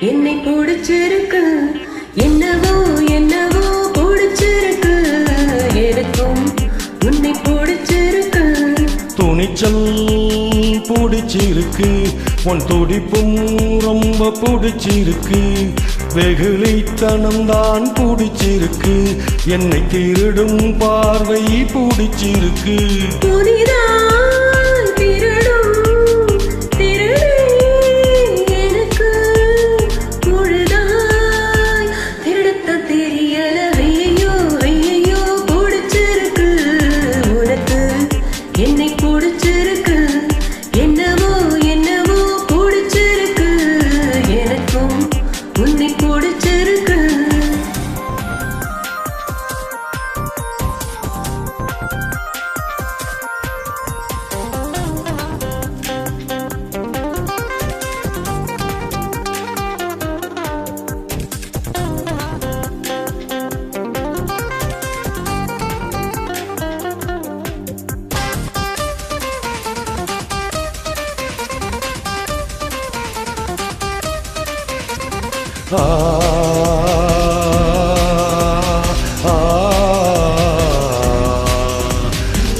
என்னை பிடிச்சிருக்கு என்னவோ என்னவோ பிடிச்சிருக்கு எனக்கும் உன்னை பிடிச்சிருக்கு துணிச்சல் பிடிச்சிருக்கு உன் துடிப்பும் ரொம்ப பிடிச்சிருக்கு வெகுளித்தனம் தான் பிடிச்சிருக்கு என்னை திருடும் பார்வை பிடிச்சிருக்கு என்னை பிடிச்சிருக்கு என்னவோ என்னவோ பிடிச்சிருக்கு எனக்கும் உன்னை பிடிச்சிருக்கு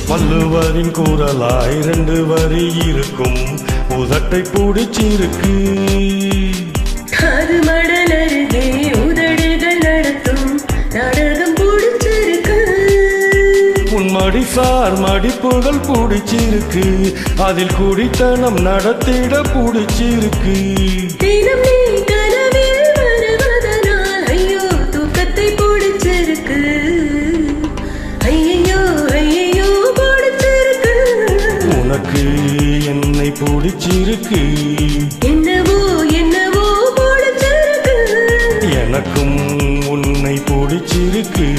வள்ளுவரின் குரலாய் 2 வரி இருக்கும் உதட்டை பிடிச்சிருக்கு அது மடலருகே உதடுகள் நடத்தும் நாடகம் பிடிச்சிருக்கு உன் மடிசார் மடிப்புகள் பிடிச்சிருக்கு அதில் குடித்தனம் நடத்திட பிடிச்சிருக்கு தினம் நீ கனவில் வருவதனால் ஐயோ தூக்கத்தை பிடிச்சிருக்கு ஐயோ ஐயோ பிடிச்சிருக்கு உனக்கு என்னை பிடிச்சிருக்கு என்னவோ என்னவோ பிடிச்சிருக்கு எனக்கும் உன்னை பிடிச்சிருக்கு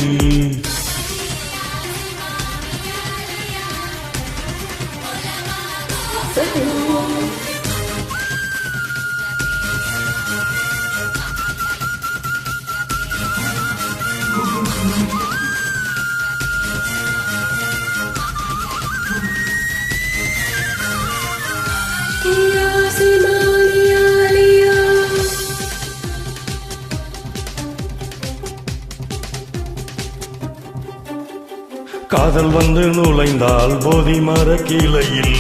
காதல் வந்து நுழைந்தால் போதி மர கிளையில்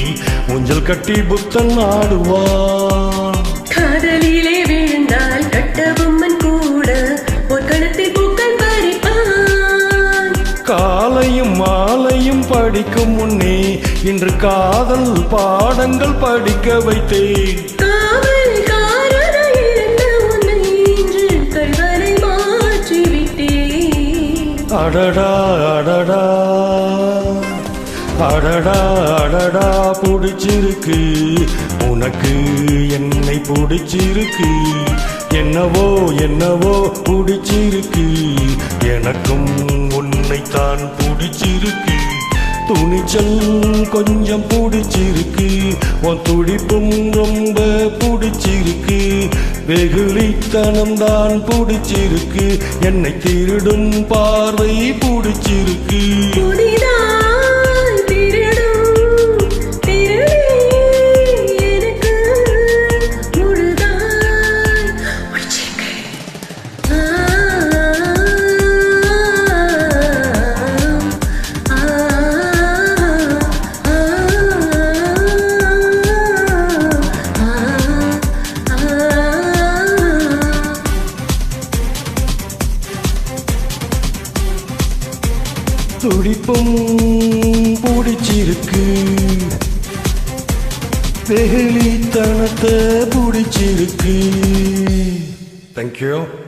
ஊஞ்சல் கட்டி புத்தன் ஆடுவான் காதலிலே விழுந்தால் கட்டபொம்மன் கூட ஒரு கணத்தை பூக்கள் பறிப்பான் காலையும் மாலையும் படிக்கும் முன்னே இன்று காதல் பாடங்கள் படிக்க வைத்தேன் அடடா அடடா அடடா அடடா பிடிச்சிருக்கு உனக்கு என்னை பிடிச்சிருக்கு என்னவோ என்னவோ பிடிச்சிருக்கு எனக்கும் உன்னைத்தான் பிடிச்சிருக்கு துணிச்சல் கொஞ்சம் பிடிச்சிருக்கு உன் துடிப்பும் ரொம்ப பிடிச்சிருக்கு வெகுளித்தனம் தான் பிடிச்சிருக்கு என்னை திருடும் பார்வை பிடிச்சிருக்கு துடிப்பும் பிடிச்சிருக்கு வெகுளித்தனத்தை பிடிச்சிருக்கு. Thank you.